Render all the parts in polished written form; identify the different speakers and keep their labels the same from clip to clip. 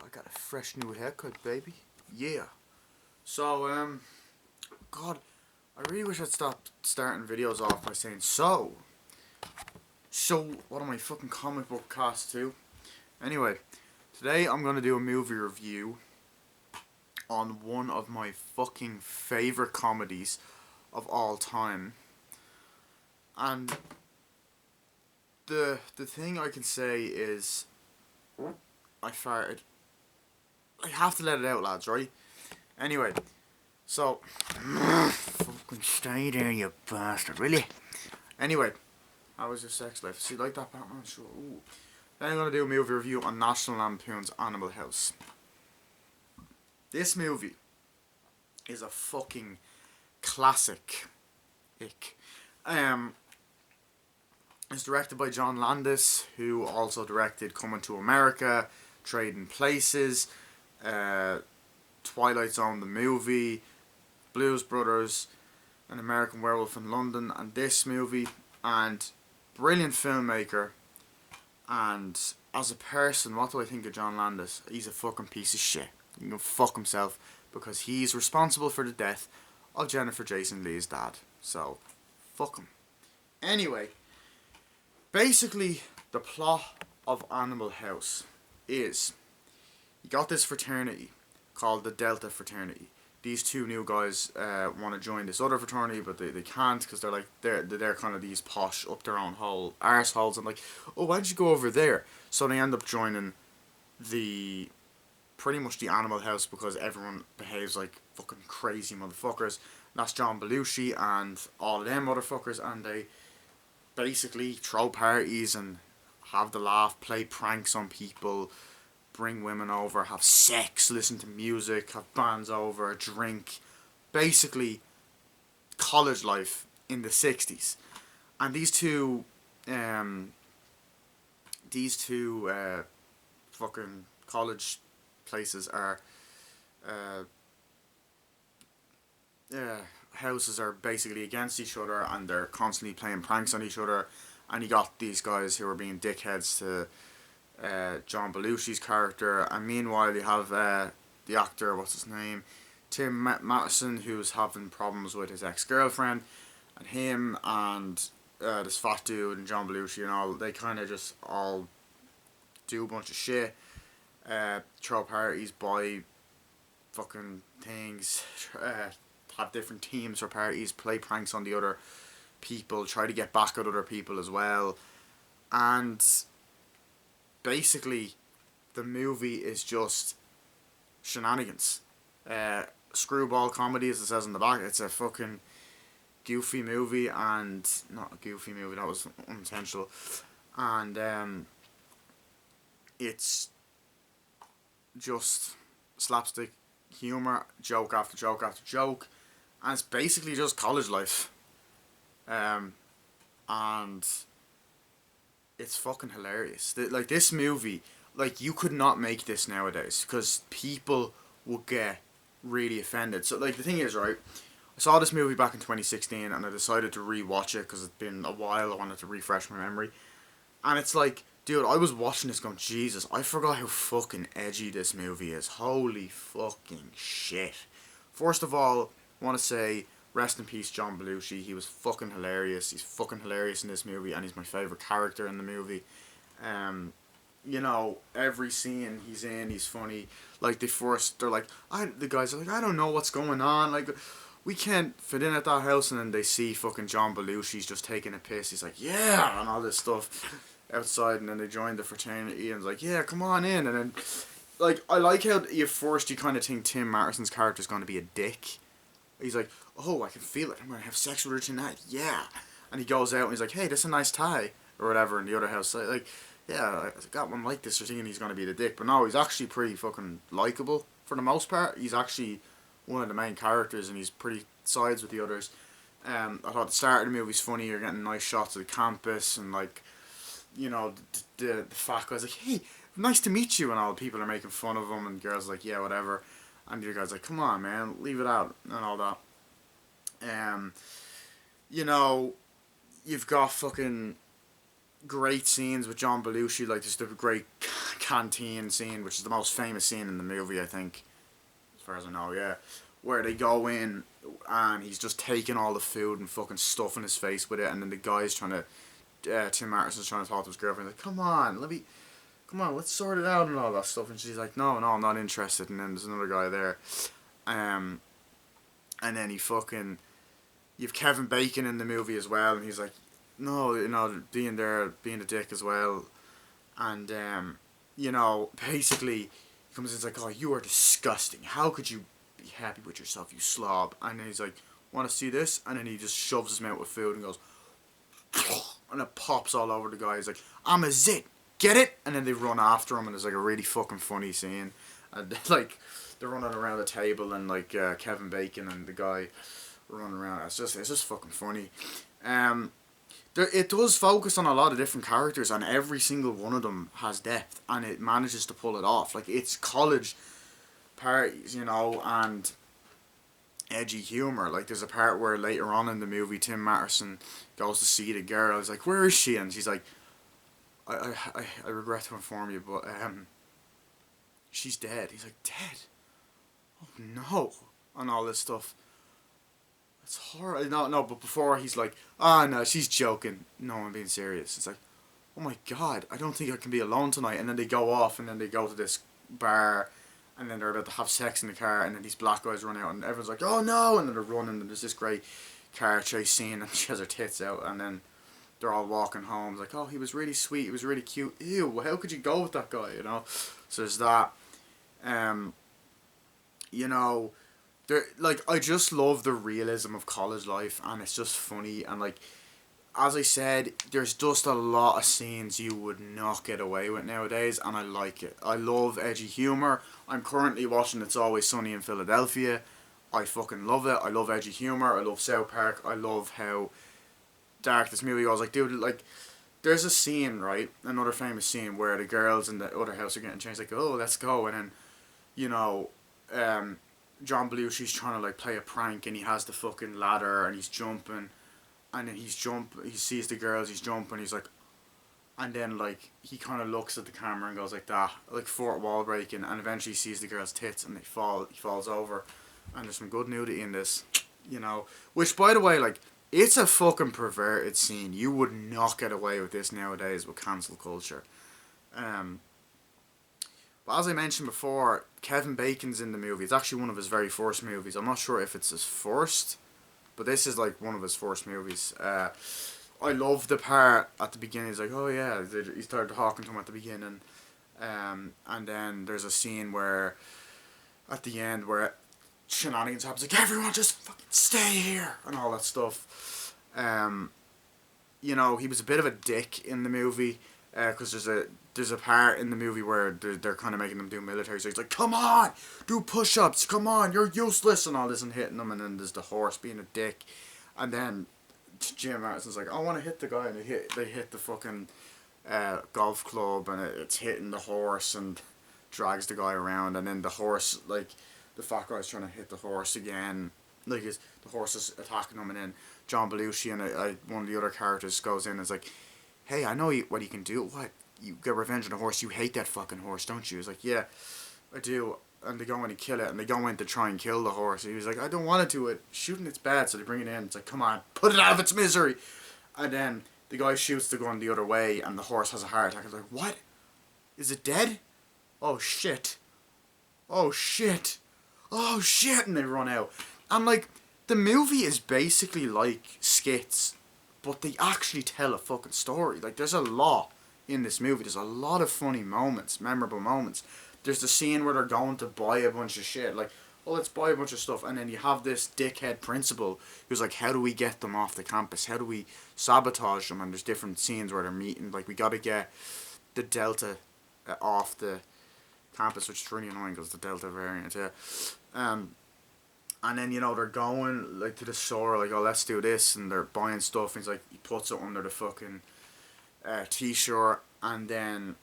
Speaker 1: I got a fresh new haircut, baby. Yeah. So, God, I really wish I'd stop starting videos off by saying so. So, what am I, fucking comic book cast too? Anyway, today I'm gonna do a movie review on one of my fucking favorite comedies of all time. And the thing I can say is, I farted. I have to let it out, lads, right? Anyway, so fucking stay there, you bastard, really? Anyway, how was your sex life? See, like that Batman show? Ooh. Then I'm gonna do a movie review on National Lampoon's Animal House. This movie is a fucking classic. It's directed by John Landis, who also directed Coming to America, Trading Places, Twilight Zone the movie, Blues Brothers, An American Werewolf in London, and this movie. And brilliant filmmaker. And as a person, what do I think of John Landis? He's a fucking piece of shit. He can fuck himself, because he's responsible for the death of Jennifer Jason Leigh's dad. So, fuck him. Anyway, basically, the plot of Animal House is, you got this fraternity called the Delta Fraternity. These two new guys want to join this other fraternity, but they can't, because they're kind of these posh, up their own hole arseholes, and like, oh, why don't you go over there? So they end up joining pretty much the Animal House, because everyone behaves like fucking crazy motherfuckers. And that's John Belushi and all of them motherfuckers, and they basically throw parties and have the laugh, play pranks on people, bring women over, have sex, listen to music, have bands over, drink. Basically, college life in the 60s. And these two fucking college places are, houses are basically against each other, and they're constantly playing pranks on each other. And you got these guys who are being dickheads to John Belushi's character, and meanwhile you have the actor, what's his name, Tim Matheson, who's having problems with his ex-girlfriend, and him and this fat dude and John Belushi and all, they kind of just all do a bunch of shit, throw parties, buy fucking things, have different teams for parties, play pranks on the other people, try to get back at other people as well. And basically, the movie is just shenanigans. Screwball comedy, as it says in the back. It's a fucking goofy movie, and not a goofy movie, that was unintentional. And it's just slapstick humor, joke after joke after joke, and it's basically just college life. And it's fucking hilarious. Like, this movie, like, you could not make this nowadays, because people would get really offended. So, like, the thing is, right, I saw this movie back in 2016, and I decided to re-watch it, because it's been a while. I wanted to refresh my memory. And it's like, dude, I was watching this going, Jesus, I forgot how fucking edgy this movie is. Holy fucking shit. First of all, I want to say, rest in peace, John Belushi. He was fucking hilarious. He's fucking hilarious in this movie, and he's my favourite character in the movie. You know, every scene he's in, he's funny. Like, the guys are like, I don't know what's going on. Like, we can't fit in at that house, and then they see fucking John Belushi's just taking a piss. He's like, yeah, and all this stuff outside, and then they join the fraternity, and it's like, yeah, come on in. And then, like, I like how you kind of think Tim Matherson's character is going to be a dick. He's like, oh, I can feel it. I'm going to have sex with her tonight. Yeah. And he goes out and he's like, hey, this is a nice tie. Or whatever in the other house. Like, yeah, I got one like this. You're thinking he's going to be the dick. But no, he's actually pretty fucking likable for the most part. He's actually one of the main characters, and he's pretty sides with the others. I thought the start of the movie's funny. You're getting nice shots of the campus, and, like, you know, the fat guy's like, hey, nice to meet you. And all the people are making fun of him, and the girl's like, yeah, whatever. And the other guy's like, come on, man, leave it out, and all that. You know, you've got fucking great scenes with John Belushi, like, just a great canteen scene, which is the most famous scene in the movie, I think, as far as I know, yeah. Where they go in and he's just taking all the food and fucking stuffing his face with it, and then the guy's trying to, Tim Martinson's trying to talk to his girlfriend, like, come on, let's sort it out and all that stuff, and she's like, no, I'm not interested, and then there's another guy there, and then you have Kevin Bacon in the movie as well, and he's like, no, being there, being a dick as well, and, basically, he comes in and he's like, oh, you are disgusting, how could you be happy with yourself, you slob, and then he's like, want to see this, and then he just shoves his mouth with food and goes, and it pops all over the guy, he's like, I'm a zit, get it? And then they run after him, and it's like a really fucking funny scene, and like, they're running around the table, and like, Kevin Bacon and the guy running around, it's just fucking funny. It does focus on a lot of different characters, and every single one of them has depth, and it manages to pull it off. Like, it's college parties, and edgy humour. Like, there's a part where later on in the movie, Tim Martin goes to see the girl. He's like, where is she? And she's like, I regret to inform you, but she's dead. He's like, dead? Oh no, and all this stuff. It's horrible. No, but before he's like, no, she's joking. No, I'm being serious. It's like, oh my god, I don't think I can be alone tonight. And then they go off, and then they go to this bar, and then they're about to have sex in the car, and then these black guys run out, and everyone's like, oh no, and then they're running, and there's this great car chase scene, and she has her tits out, and then they're all walking home. It's like, oh, he was really sweet, he was really cute. Ew, how could you go with that guy, So there's that. I just love the realism of college life, and it's just funny, and like, as I said, there's just a lot of scenes you would not get away with nowadays, and I like it. I love edgy humour. I'm currently watching It's Always Sunny in Philadelphia. I fucking love it. I love edgy humour. I love South Park. I love how dark this movie goes. Like, dude, like, there's a scene, right? Another famous scene where the girls in the other house are getting changed. Like, oh, let's go. And then, John Belushi's trying to, like, play a prank, and he has the fucking ladder, and he's jumping. And then he sees the girls, he's jumping, he's like, and then, like, he kind of looks at the camera and goes like that, like fourth wall breaking, and eventually he sees the girls' tits, and he falls over, and there's some good nudity in this, which, by the way, like, it's a fucking perverted scene. You would not get away with this nowadays with cancel culture. But as I mentioned before, Kevin Bacon's in the movie. It's actually one of his very first movies. I'm not sure if it's his first, but this is like one of his first movies. I love the part at the beginning. He's like, oh yeah, he started talking to him at the beginning, and then there's a scene where, at the end, where shenanigans happens. Like, everyone just fucking stay here and all that stuff. He was a bit of a dick in the movie, because there's a part in the movie where they're kind of making them do military, so he's like, come on, do push-ups, come on, you're useless, and all this, and hitting them, and then there's the horse being a dick, and then Jim Martinson's like, I want to hit the guy, and they hit the fucking golf club, and it's hitting the horse, and drags the guy around, and then the horse, like, the fat guy's trying to hit the horse again, like, the horse is attacking him, and then John Belushi and one of the other characters goes in and is like, hey, I know what you can do. What? You get revenge on a horse? You hate that fucking horse, don't you? He's like, yeah, I do. And they go in and kill it, and they go in to try and kill the horse. And he was like, I don't want to do it. Shooting it's bad, so they bring it in. It's like, come on, put it out of its misery. And then the guy shoots the gun the other way, and the horse has a heart attack. It's like, what? Is it dead? Oh shit. Oh shit. Oh shit. And they run out. And like, the movie is basically like skits, but they actually tell a fucking story. Like, there's a lot in this movie. There's a lot of funny moments, memorable moments. There's the scene where they're going to buy a bunch of shit. Like, oh, let's buy a bunch of stuff. And then you have this dickhead principal who's like, how do we get them off the campus? How do we sabotage them? And there's different scenes where they're meeting. Like, we got to get the Delta off the campus, which is really annoying because the Delta variant, yeah. And then, they're going, like, to the store, like, oh, let's do this, and they're buying stuff, and he's like, he puts it under the fucking t-shirt, and then,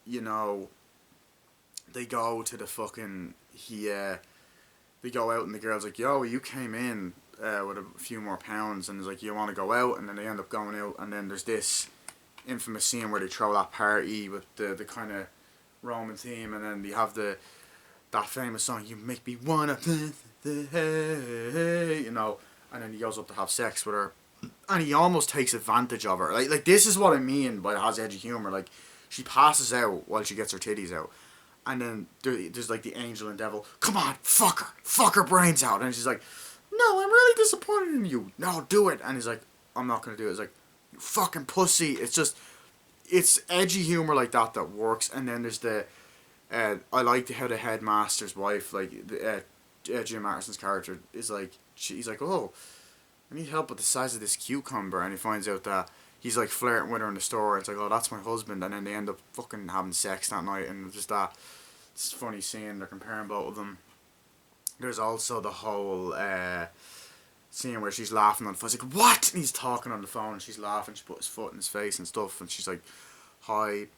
Speaker 1: they go to the fucking, they go out, and the girl's like, yo, you came in with a few more pounds, and he's like, you want to go out? And then they end up going out, and then there's this infamous scene where they throw that party with the kind of, Roman theme, and then you have that famous song, "You Make Me Wanna," you know, and then he goes up to have sex with her, and he almost takes advantage of her. Like this is what I mean by it has edgy humor. Like, she passes out while she gets her titties out, and then there's like the angel and devil. Come on, fuck her brains out, and she's like, "No, I'm really disappointed in you. No, do it." And he's like, "I'm not gonna do it." It's like, "You fucking pussy." It's just, it's edgy humor like that works. And then there's the, I like how the headmaster's wife, like Jim Mattison's character, is like, he's like, "Oh, I need help with the size of this cucumber," and he finds out that he's like flirting with her in the store. It's like, "Oh, that's my husband," and then they end up fucking having sex that night, and just that. It's funny seeing they're comparing both of them. There's also the whole scene where she's laughing on the phone. It's like, "What?" And he's talking on the phone, and she's laughing. She put his foot in his face and stuff, and she's like, "Hi."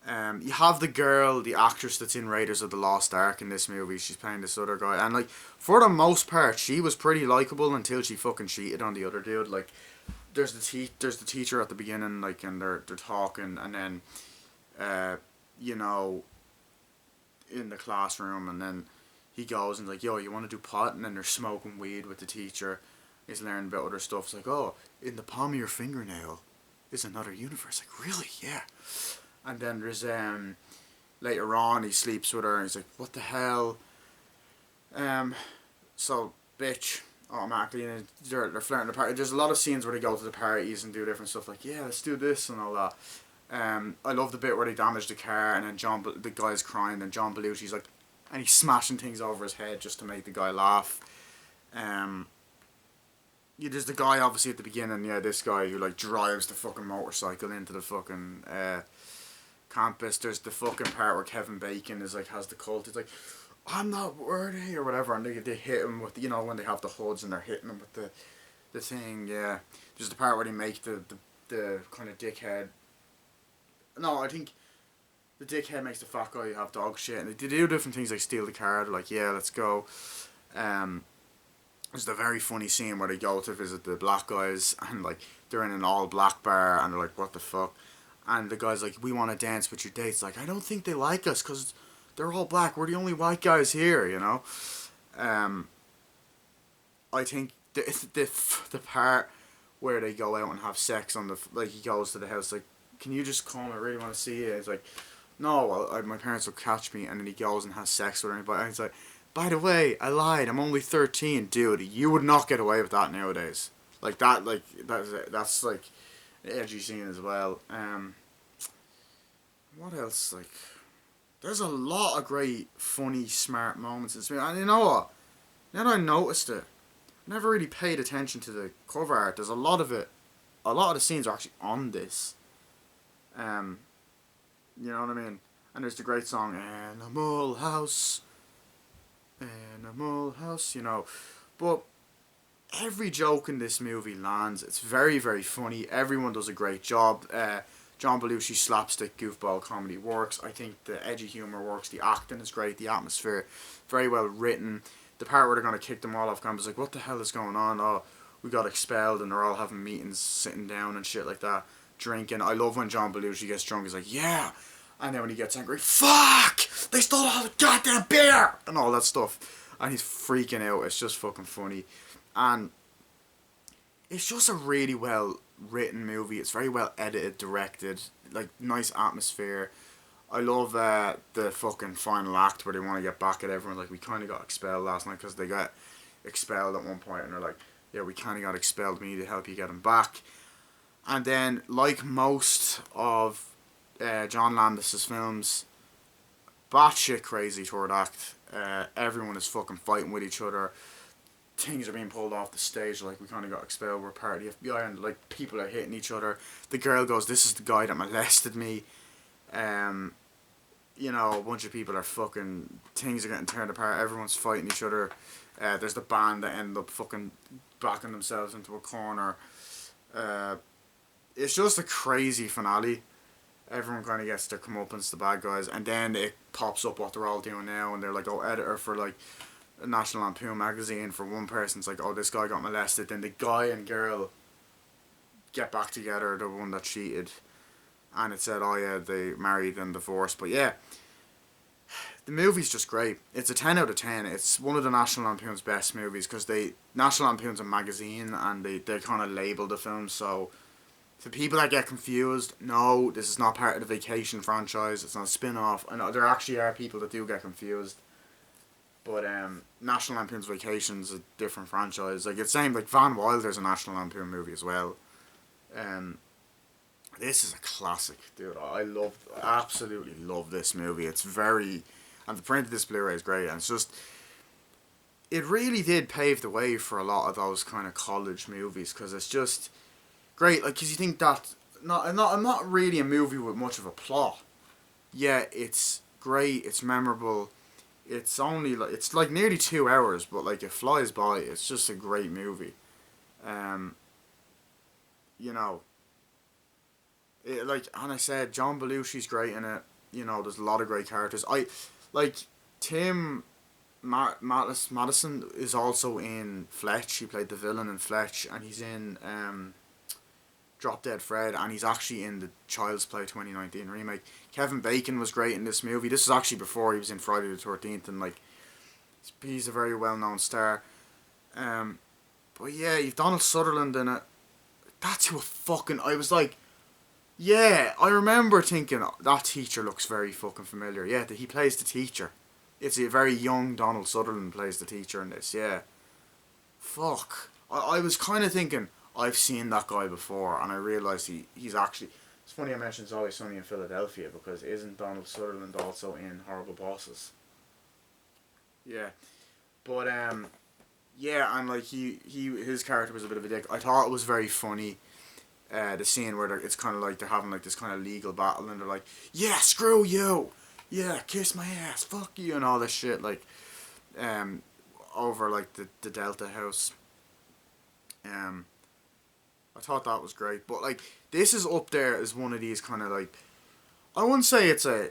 Speaker 1: You have the girl, the actress that's in Raiders of the Lost Ark in this movie. She's playing this other guy, and like, for the most part, she was pretty likable until she fucking cheated on the other dude. Like, there's the teacher at the beginning, like, and they're talking, and then, you know, in the classroom, and then he goes and like, "Yo, you want to do pot?" And then they're smoking weed with the teacher. He's learning about other stuff. It's like, "Oh, in the palm of your fingernail is another universe." Like, really? Yeah. And then there's later on he sleeps with her, and he's like, "What the hell?" So bitch, automatically, and they're flirting the party. There's a lot of scenes where they go to the parties and do different stuff, like, "Yeah, let's do this," and all that. I love the bit where they damage the car, and then the guy's crying, and John Belushi's like, and he's smashing things over his head just to make the guy laugh. Yeah, there's the guy obviously at the beginning. Yeah, this guy who like drives the fucking motorcycle into the fucking campus. There's the fucking part where Kevin Bacon is like, has the cult. It's like, "I'm not worthy," or whatever, and they hit him with, you know, when they have the hoods and they're hitting him with the thing. Yeah, there's the part where they make the kind of dickhead. No, I think the dickhead makes the fat guy have dog shit, and they do different things like steal the car. They're like, "Yeah, let's go." There's the very funny scene where they go to visit the black guys, and like, they're in an all black bar, and they're like, "What the fuck?" And the guy's like, "We want to dance with your dates." Like, "I don't think they like us because they're all black. We're the only white guys here," you know. I think the part where they go out and have sex on the, like, he goes to the house like, "Can you just come? I really want to see you." It's like, "No, my parents will catch me," and then he goes and has sex with anybody, and he's like, "By the way, I lied. I'm only 13, dude. You would not get away with that nowadays." Like that, that's like the edgy scene as well. What else? Like, there's a lot of great, funny, smart moments in this movie. And you know what? Now that I noticed it, I never really paid attention to the cover art. There's a lot of it. A lot of the scenes are actually on this. Um, you know what I mean? And there's the great song, "Animal House, Animal House," you know. But every joke in this movie lands. It's very, very funny. Everyone does a great job. John Belushi's slapstick goofball comedy works. I think the edgy humor works. The acting is great. The atmosphere, very well written. The part where they're going to kick them all off campus, like, "What the hell is going on?" "Oh, we got expelled," and they're all having meetings, sitting down and shit like that, drinking. I love when John Belushi gets drunk. He's like, "Yeah," and then when he gets angry, "Fuck! They stole all the goddamn beer!" and all that stuff, and he's freaking out. It's just fucking funny, and it's just a really well written movie. It's very well edited, directed, like, nice atmosphere. I love the fucking final act where they want to get back at everyone. Like, "We kind of got expelled last night," because they got expelled at one point, and they're like, "Yeah, we kind of got expelled. We need to help you get them back." And then, like most of John Landis's films, batshit crazy third act. Everyone is fucking fighting with each other. Things are being pulled off the stage, like, "We kind of got expelled. We're part of the FBI," and like, people are hitting each other. The girl goes, "This is the guy that molested me." You know, a bunch of people are fucking, things are getting turned apart. Everyone's fighting each other. There's the band that end up fucking backing themselves into a corner. It's just a crazy finale. Everyone kind of gets their comeuppance, the bad guys, and then it pops up what they're all doing now, and they're like, "Oh, editor for like a National Lampoon magazine." For one person, it's like, "Oh, this guy got molested." Then the guy and girl get back together, the one that cheated, and it said, "Oh yeah, they married and divorced." But yeah, The movie's just great. It's a 10 out of 10. It's one of the National Lampoon's best movies because National Lampoon's a magazine and they kind of label the film. So for people that get confused, no, this is not part of the Vacation franchise. It's not a spin off. I know there actually are people that do get confused. But National Lampoon's Vacation's a different franchise. Like it's same like Van Wilder's a National Lampoon movie as well. Um, this is a classic, dude. Absolutely love this movie. It's very, and the print of this Blu-ray is great. And it's just, it really did pave the way for a lot of those kind of college movies because it's just great. Like, cause you think that not really a movie with much of a plot. Yeah, it's great. It's memorable. It's like nearly 2 hours, but like it flies by. It's just a great movie. Um, you know, like and I said, John Belushi's great in it. You know, there's a lot of great characters. I like Tim Madison is also in Fletch. He played the villain in Fletch, and he's in Drop Dead Fred, and he's actually in the Child's Play 2019 remake. Kevin Bacon was great in this movie. This is actually before he was in Friday the 13th, and like he's a very well known star. Um, but yeah, you've Donald Sutherland in it. That's who fucking I was like. Yeah, I remember thinking that teacher looks very fucking familiar. Yeah, he plays the teacher. It's a very young Donald Sutherland plays the teacher in this. Yeah, fuck. I was kind of thinking I've seen that guy before, and I realised he's actually. It's funny I mentioned It's Always Sunny in Philadelphia because isn't Donald Sutherland also in Horrible Bosses? Yeah, but yeah, and like his character was a bit of a dick. I thought it was very funny. The scene where it's kind of like they're having like this kind of legal battle, and they're like, "Yeah, screw you, yeah, kiss my ass, fuck you," and all this shit like, um, over like the Delta House. Um, I thought that was great, but like this is up there as one of these kind of like I wouldn't say it's a